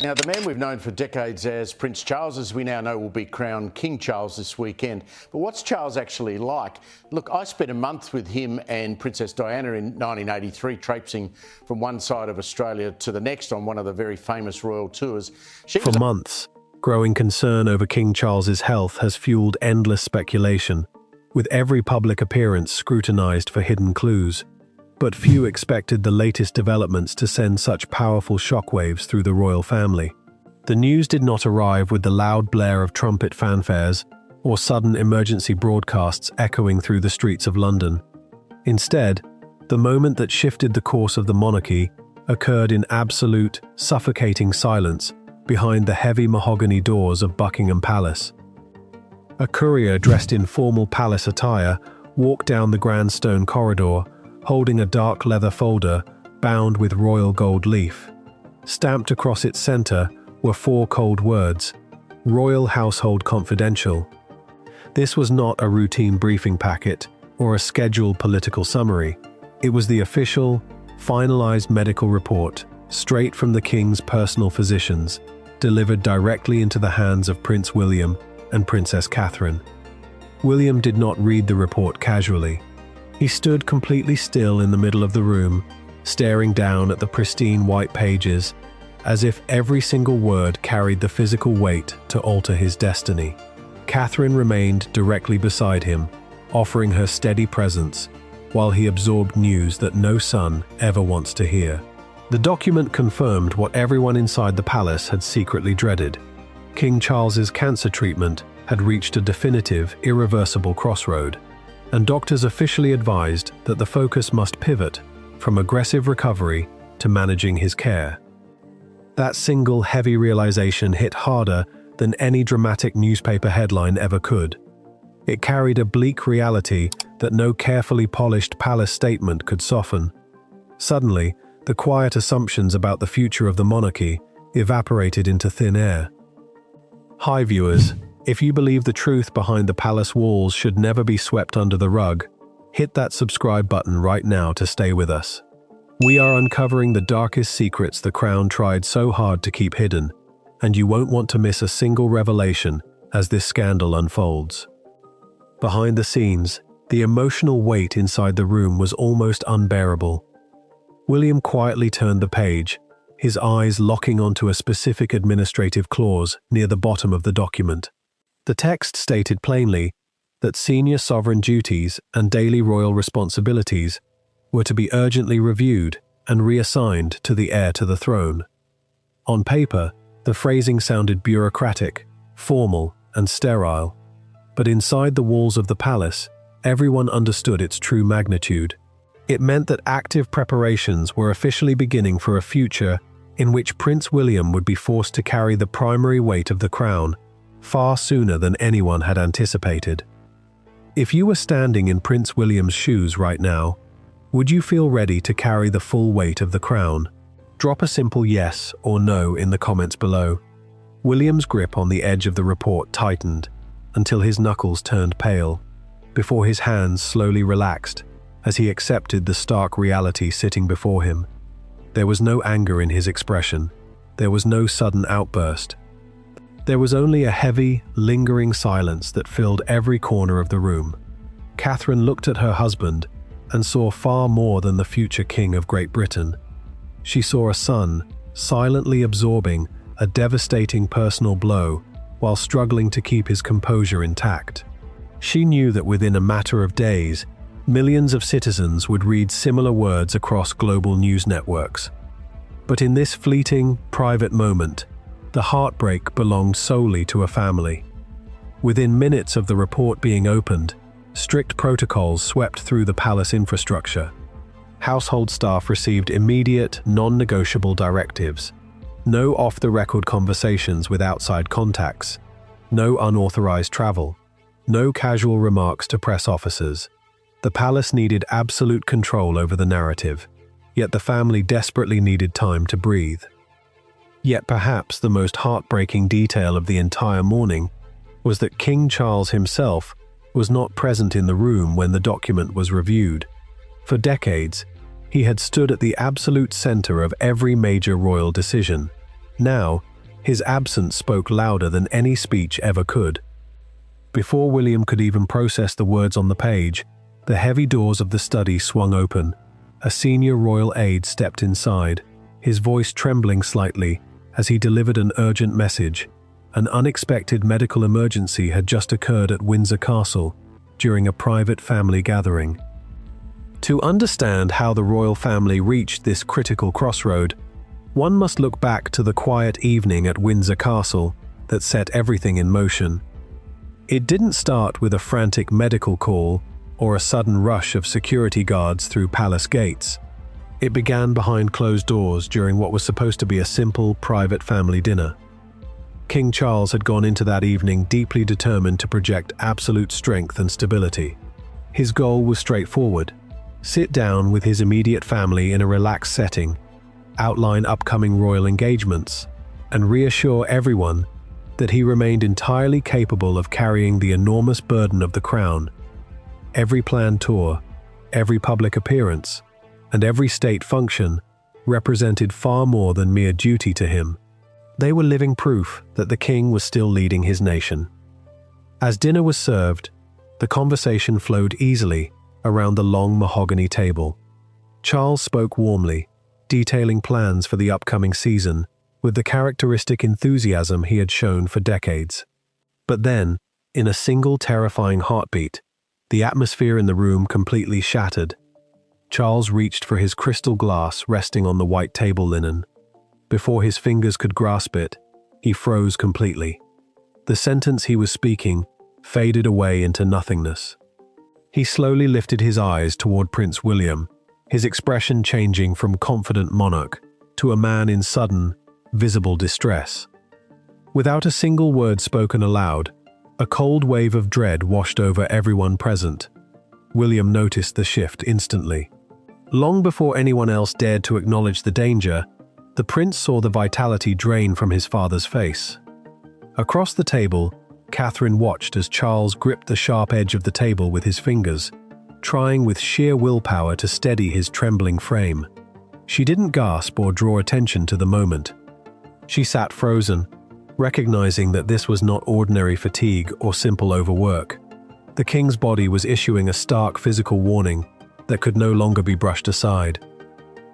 Now, the man we've known for decades as Prince Charles, as we now know, will be crowned King Charles this weekend. But what's Charles actually like? Look, I spent a month with him and Princess Diana in 1983, traipsing from one side of Australia to the next on one of the very famous royal tours. For months, growing concern over King Charles's health has fueled endless speculation, with every public appearance scrutinised for hidden clues. But few expected the latest developments to send such powerful shockwaves through the royal family. The news did not arrive with the loud blare of trumpet fanfares or sudden emergency broadcasts echoing through the streets of London. Instead, the moment that shifted the course of the monarchy occurred in absolute, suffocating silence behind the heavy mahogany doors of Buckingham Palace. A courier dressed in formal palace attire walked down the grand stone corridor, holding a dark leather folder bound with royal gold leaf. Stamped across its center were 4 cold words: Royal Household Confidential. This was not a routine briefing packet or a scheduled political summary. It was the official, finalized medical report, straight from the King's personal physicians, delivered directly into the hands of Prince William and Princess Catherine. William did not read the report casually. He stood completely still in the middle of the room, staring down at the pristine white pages, as if every single word carried the physical weight to alter his destiny. Catherine remained directly beside him, offering her steady presence, while he absorbed news that no son ever wants to hear. The document confirmed what everyone inside the palace had secretly dreaded. King Charles's cancer treatment had reached a definitive, irreversible crossroad, and doctors officially advised that the focus must pivot from aggressive recovery to managing his care. That single heavy realization hit harder than any dramatic newspaper headline ever could. It carried a bleak reality that no carefully polished palace statement could soften. Suddenly, the quiet assumptions about the future of the monarchy evaporated into thin air. Hi viewers, if you believe the truth behind the palace walls should never be swept under the rug, hit that subscribe button right now to stay with us. We are uncovering the darkest secrets the crown tried so hard to keep hidden, and you won't want to miss a single revelation as this scandal unfolds. Behind the scenes, the emotional weight inside the room was almost unbearable. William quietly turned the page, his eyes locking onto a specific administrative clause near the bottom of the document. The text stated plainly that senior sovereign duties and daily royal responsibilities were to be urgently reviewed and reassigned to the heir to the throne. On paper, the phrasing sounded bureaucratic, formal, and sterile, but inside the walls of the palace, everyone understood its true magnitude. It meant that active preparations were officially beginning for a future in which Prince William would be forced to carry the primary weight of the crown far sooner than anyone had anticipated. If you were standing in Prince William's shoes right now, would you feel ready to carry the full weight of the crown? Drop a simple yes or no in the comments below. William's grip on the edge of the report tightened until his knuckles turned pale, before his hands slowly relaxed as he accepted the stark reality sitting before him. There was no anger in his expression. There was no sudden outburst. There was only a heavy, lingering silence that filled every corner of the room. Catherine looked at her husband and saw far more than the future King of Great Britain. She saw a son silently absorbing a devastating personal blow while struggling to keep his composure intact. She knew that within a matter of days, millions of citizens would read similar words across global news networks. But in this fleeting, private moment, the heartbreak belonged solely to a family. Within minutes of the report being opened, strict protocols swept through the palace infrastructure. Household staff received immediate, non-negotiable directives. No off-the-record conversations with outside contacts. No unauthorized travel. No casual remarks to press officers. The palace needed absolute control over the narrative, yet the family desperately needed time to breathe. Yet perhaps the most heartbreaking detail of the entire morning was that King Charles himself was not present in the room when the document was reviewed. For decades, he had stood at the absolute center of every major royal decision, Now, his absence spoke louder than any speech ever could. Before William could even process the words on the page, the heavy doors of the study swung open. A senior royal aide stepped inside, his voice trembling slightly as he delivered an urgent message. An unexpected medical emergency had just occurred at Windsor Castle during a private family gathering. To understand how the royal family reached this critical crossroad, one must look back to the quiet evening at Windsor Castle that set everything in motion. It didn't start with a frantic medical call or a sudden rush of security guards through palace gates. It began behind closed doors during what was supposed to be a simple, private family dinner. King Charles had gone into that evening deeply determined to project absolute strength and stability. His goal was straightforward: sit down with his immediate family in a relaxed setting, outline upcoming royal engagements, and reassure everyone that he remained entirely capable of carrying the enormous burden of the crown. Every planned tour, every public appearance, and every state function represented far more than mere duty to him. They were living proof that the king was still leading his nation. As dinner was served, the conversation flowed easily around the long mahogany table. Charles spoke warmly, detailing plans for the upcoming season with the characteristic enthusiasm he had shown for decades. But then, in a single terrifying heartbeat, the atmosphere in the room completely shattered. Charles reached for his crystal glass resting on the white table linen. Before his fingers could grasp it, he froze completely. The sentence he was speaking faded away into nothingness. He slowly lifted his eyes toward Prince William, his expression changing from confident monarch to a man in sudden, visible distress. Without a single word spoken aloud, a cold wave of dread washed over everyone present. William noticed the shift instantly. Long before anyone else dared to acknowledge the danger, the prince saw the vitality drain from his father's face. Across the table, Catherine watched as Charles gripped the sharp edge of the table with his fingers, trying with sheer willpower to steady his trembling frame. She didn't gasp or draw attention to the moment. She sat frozen, recognizing that this was not ordinary fatigue or simple overwork. The king's body was issuing a stark physical warning that could no longer be brushed aside.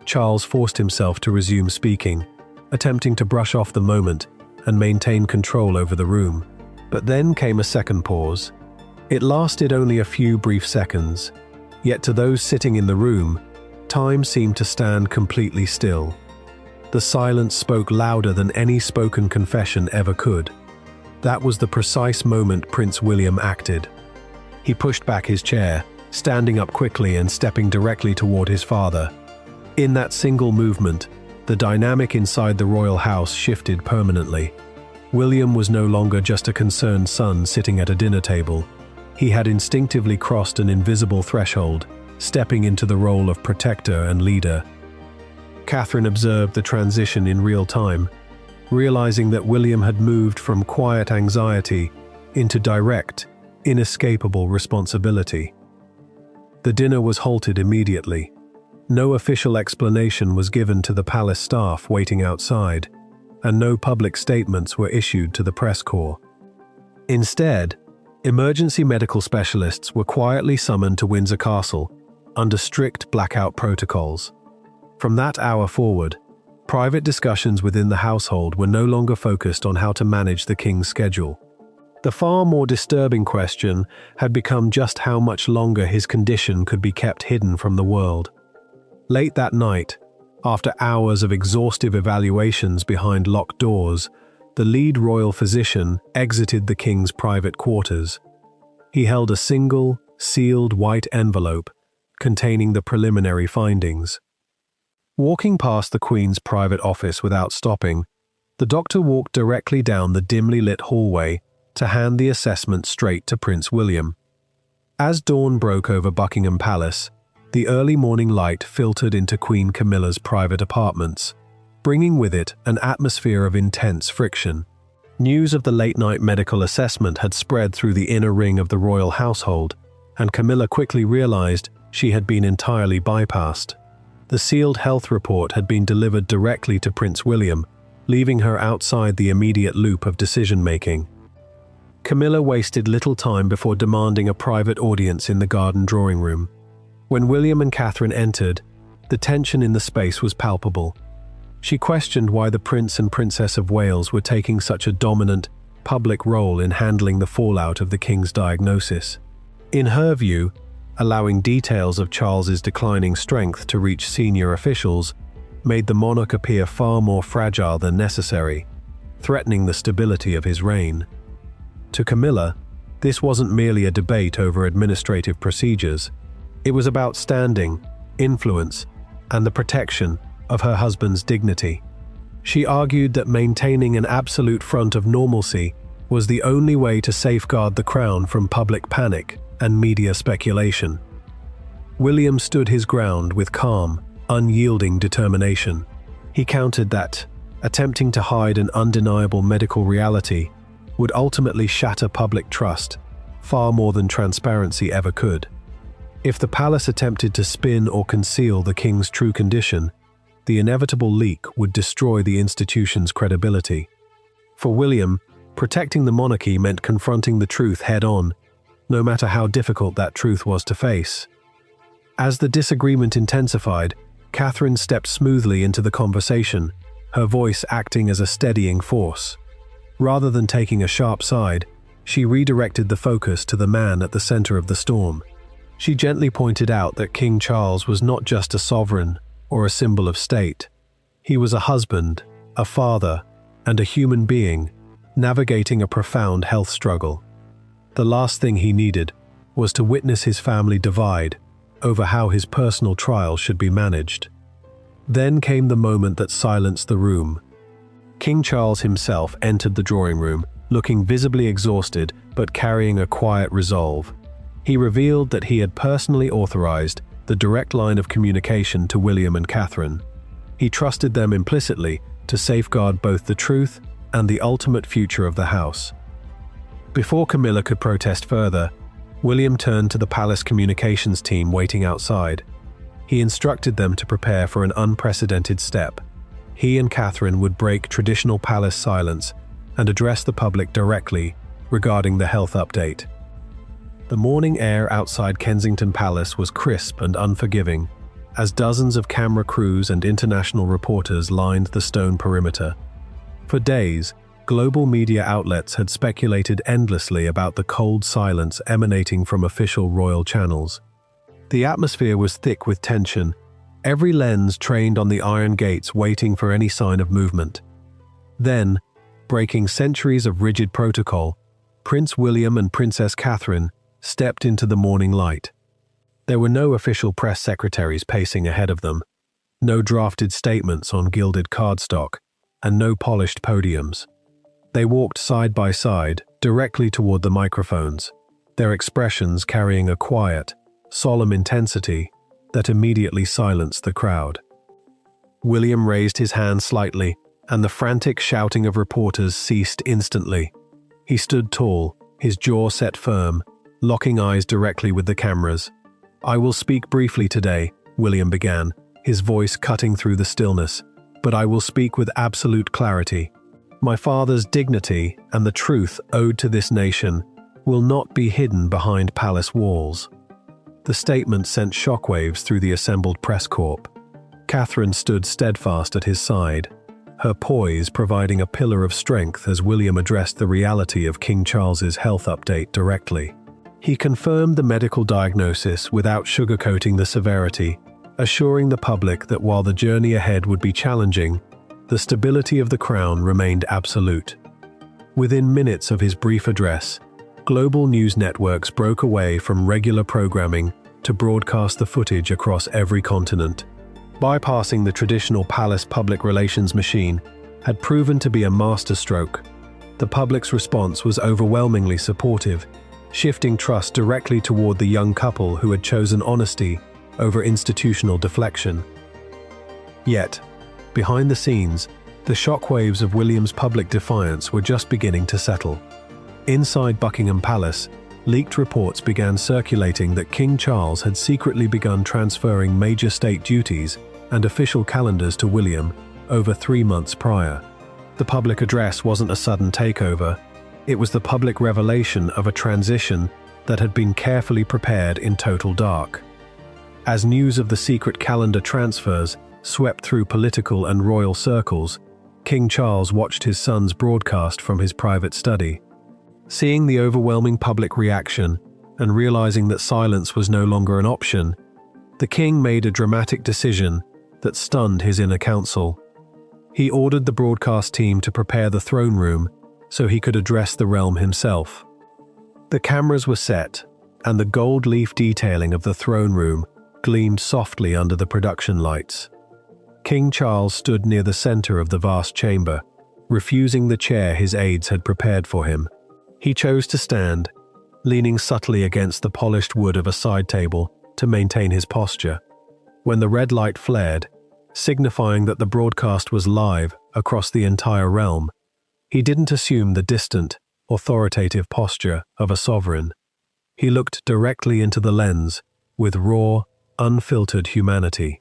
Charles forced himself to resume speaking, attempting to brush off the moment and maintain control over the room. But then came a second pause. It lasted only a few brief seconds, yet to those sitting in the room, time seemed to stand completely still. The silence spoke louder than any spoken confession ever could. That was the precise moment Prince William acted. He pushed back his chair, standing up quickly and stepping directly toward his father. In that single movement, the dynamic inside the royal house shifted permanently. William was no longer just a concerned son sitting at a dinner table. He had instinctively crossed an invisible threshold, stepping into the role of protector and leader. Catherine observed the transition in real time, realizing that William had moved from quiet anxiety into direct, inescapable responsibility. The dinner was halted immediately. No official explanation was given to the palace staff waiting outside, and no public statements were issued to the press corps. Instead, emergency medical specialists were quietly summoned to Windsor Castle under strict blackout protocols. From that hour forward, private discussions within the household were no longer focused on how to manage the king's schedule. The far more disturbing question had become just how much longer his condition could be kept hidden from the world. Late that night, after hours of exhaustive evaluations behind locked doors, the lead royal physician exited the king's private quarters. He held a single, sealed white envelope containing the preliminary findings. Walking past the Queen's private office without stopping, the doctor walked directly down the dimly lit hallway to hand the assessment straight to Prince William. As dawn broke over Buckingham Palace, the early morning light filtered into Queen Camilla's private apartments, bringing with it an atmosphere of intense friction. News of the late-night medical assessment had spread through the inner ring of the royal household, and Camilla quickly realized she had been entirely bypassed. The sealed health report had been delivered directly to Prince William, leaving her outside the immediate loop of decision-making. Camilla wasted little time before demanding a private audience in the garden drawing room. When William and Catherine entered, the tension in the space was palpable. She questioned why the Prince and Princess of Wales were taking such a dominant, public role in handling the fallout of the King's diagnosis. In her view, allowing details of Charles's declining strength to reach senior officials made the monarch appear far more fragile than necessary, threatening the stability of his reign. To Camilla, this wasn't merely a debate over administrative procedures. It was about standing, influence, and the protection of her husband's dignity. She argued that maintaining an absolute front of normalcy was the only way to safeguard the crown from public panic and media speculation. William stood his ground with calm, unyielding determination. He countered that attempting to hide an undeniable medical reality would ultimately shatter public trust, far more than transparency ever could. If the palace attempted to spin or conceal the king's true condition, the inevitable leak would destroy the institution's credibility. For William, protecting the monarchy meant confronting the truth head-on, no matter how difficult that truth was to face. As the disagreement intensified, Catherine stepped smoothly into the conversation, her voice acting as a steadying force. Rather than taking a sharp side, she redirected the focus to the man at the center of the storm. She gently pointed out that King Charles was not just a sovereign or a symbol of state. He was a husband, a father, and a human being, navigating a profound health struggle. The last thing he needed was to witness his family divide over how his personal trial should be managed. Then came the moment that silenced the room. King Charles himself entered the drawing room, looking visibly exhausted but carrying a quiet resolve. He revealed that he had personally authorized the direct line of communication to William and Catherine. He trusted them implicitly to safeguard both the truth and the ultimate future of the house. Before Camilla could protest further, William turned to the palace communications team waiting outside. He instructed them to prepare for an unprecedented step. He and Catherine would break traditional palace silence and address the public directly regarding the health update. The morning air outside Kensington Palace was crisp and unforgiving, as dozens of camera crews and international reporters lined the stone perimeter. For days, global media outlets had speculated endlessly about the cold silence emanating from official royal channels. The atmosphere was thick with tension, every lens trained on the iron gates waiting for any sign of movement. Then, breaking centuries of rigid protocol, Prince William and Princess Catherine stepped into the morning light. There were no official press secretaries pacing ahead of them, no drafted statements on gilded cardstock, and no polished podiums. They walked side by side, directly toward the microphones, their expressions carrying a quiet, solemn intensity that immediately silenced the crowd. William raised his hand slightly, and the frantic shouting of reporters ceased instantly. He stood tall, his jaw set firm, locking eyes directly with the cameras. "I will speak briefly today," William began, his voice cutting through the stillness, "but I will speak with absolute clarity. My father's dignity and the truth owed to this nation will not be hidden behind palace walls." The statement sent shockwaves through the assembled press corps. Catherine stood steadfast at his side, her poise providing a pillar of strength as William addressed the reality of King Charles's health update directly. He confirmed the medical diagnosis without sugarcoating the severity, assuring the public that while the journey ahead would be challenging, the stability of the crown remained absolute. Within minutes of his brief address, global news networks broke away from regular programming to broadcast the footage across every continent. Bypassing the traditional palace public relations machine had proven to be a masterstroke. The public's response was overwhelmingly supportive, shifting trust directly toward the young couple who had chosen honesty over institutional deflection. Yet, behind the scenes, the shockwaves of William's public defiance were just beginning to settle. Inside Buckingham Palace, leaked reports began circulating that King Charles had secretly begun transferring major state duties and official calendars to William over 3 months prior. The public address wasn't a sudden takeover. It was the public revelation of a transition that had been carefully prepared in total dark. As news of the secret calendar transfers swept through political and royal circles, King Charles watched his son's broadcast from his private study. Seeing the overwhelming public reaction and realizing that silence was no longer an option, the king made a dramatic decision that stunned his inner council. He ordered the broadcast team to prepare the throne room so he could address the realm himself. The cameras were set, and the gold leaf detailing of the throne room gleamed softly under the production lights. King Charles stood near the center of the vast chamber, refusing the chair his aides had prepared for him. He chose to stand, leaning subtly against the polished wood of a side table to maintain his posture. When the red light flared, signifying that the broadcast was live across the entire realm, he didn't assume the distant, authoritative posture of a sovereign. He looked directly into the lens with raw, unfiltered humanity.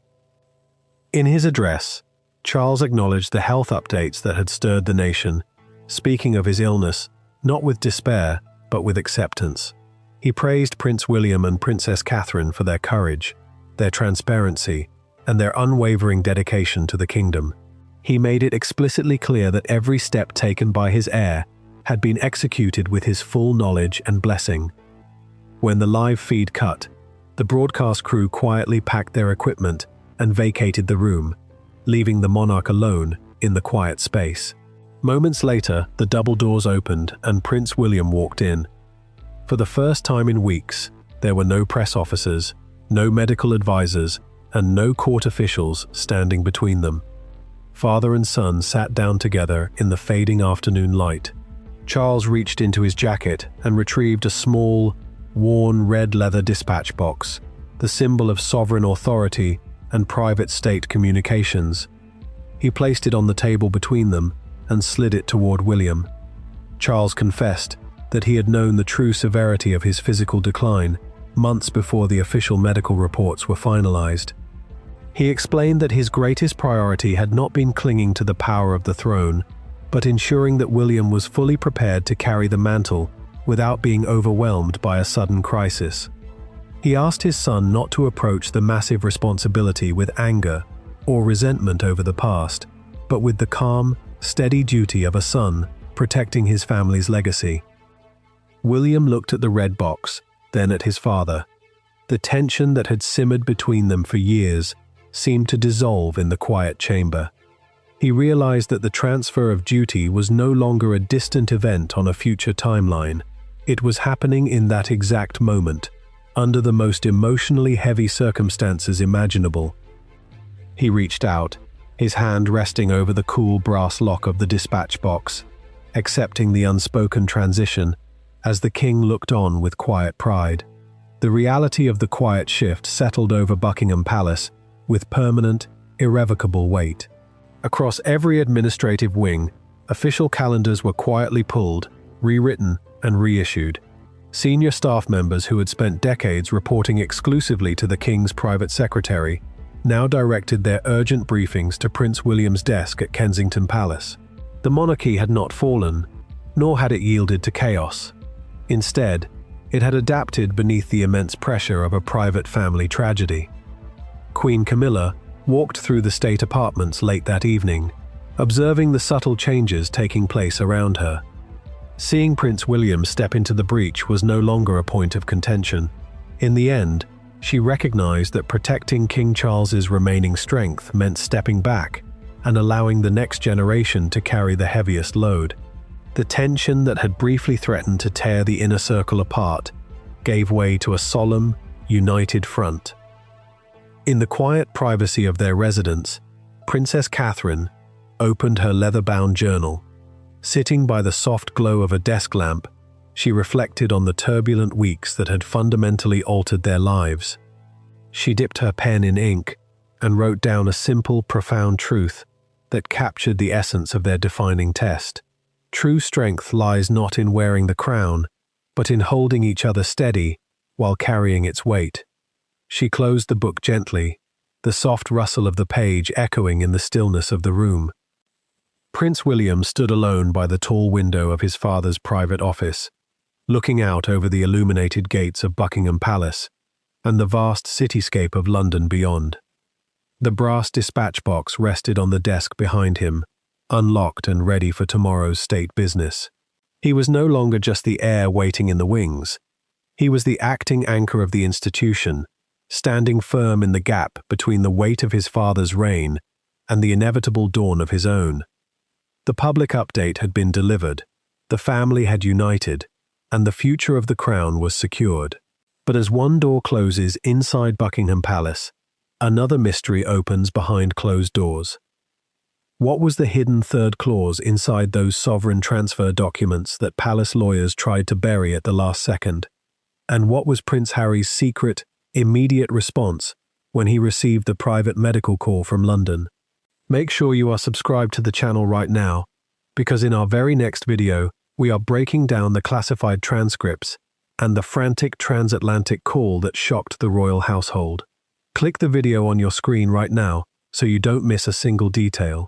In his address, Charles acknowledged the health updates that had stirred the nation, speaking of his illness not with despair but with acceptance. He praised Prince William and Princess Catherine for their courage, their transparency, and their unwavering dedication to the kingdom. He made it explicitly clear that every step taken by his heir had been executed with his full knowledge and blessing. When the live feed cut, the broadcast crew quietly packed their equipment and vacated the room, leaving the monarch alone in the quiet space. Moments later, the double doors opened and Prince William walked in. For the first time in weeks, there were no press officers, no medical advisors, and no court officials standing between them. Father and son sat down together in the fading afternoon light. Charles reached into his jacket and retrieved a small, worn red leather dispatch box, the symbol of sovereign authority and private state communications. He placed it on the table between them and slid it toward William. Charles confessed that he had known the true severity of his physical decline months before the official medical reports were finalized. He explained that his greatest priority had not been clinging to the power of the throne, but ensuring that William was fully prepared to carry the mantle without being overwhelmed by a sudden crisis. He asked his son not to approach the massive responsibility with anger or resentment over the past, but with the calm, steady duty of a son protecting his family's legacy. William looked at the red box, then at his father. The tension that had simmered between them for years seemed to dissolve in the quiet chamber. He realized that the transfer of duty was no longer a distant event on a future timeline. It was happening in that exact moment, under the most emotionally heavy circumstances imaginable. He reached out, his hand resting over the cool brass lock of the dispatch box, accepting the unspoken transition as the king looked on with quiet pride. The reality of the quiet shift settled over Buckingham Palace with permanent, irrevocable weight. Across every administrative wing, official calendars were quietly pulled, rewritten, and reissued. Senior staff members who had spent decades reporting exclusively to the king's private secretary now directed their urgent briefings to Prince William's desk at Kensington Palace. The monarchy had not fallen, nor had it yielded to chaos. Instead, it had adapted beneath the immense pressure of a private family tragedy. Queen Camilla walked through the state apartments late that evening, observing the subtle changes taking place around her. Seeing Prince William step into the breach was no longer a point of contention. In the end, she recognized that protecting King Charles's remaining strength meant stepping back and allowing the next generation to carry the heaviest load. The tension that had briefly threatened to tear the inner circle apart gave way to a solemn, united front. In the quiet privacy of their residence, Princess Catherine opened her leather-bound journal. Sitting by the soft glow of a desk lamp, she reflected on the turbulent weeks that had fundamentally altered their lives. She dipped her pen in ink and wrote down a simple, profound truth that captured the essence of their defining test. True strength lies not in wearing the crown, but in holding each other steady while carrying its weight. She closed the book gently, the soft rustle of the page echoing in the stillness of the room. Prince William stood alone by the tall window of his father's private office, looking out over the illuminated gates of Buckingham Palace and the vast cityscape of London beyond. The brass dispatch box rested on the desk behind him, unlocked and ready for tomorrow's state business. He was no longer just the heir waiting in the wings. He was the acting anchor of the institution, standing firm in the gap between the weight of his father's reign and the inevitable dawn of his own. The public update had been delivered, the family had united, and the future of the crown was secured. But as one door closes inside Buckingham Palace, another mystery opens behind closed doors. What was the hidden third clause inside those sovereign transfer documents that palace lawyers tried to bury at the last second? And what was Prince Harry's secret, immediate response when he received the private medical call from London? Make sure you are subscribed to the channel right now, because in our very next video, we are breaking down the classified transcripts and the frantic transatlantic call that shocked the royal household. Click the video on your screen right now so you don't miss a single detail.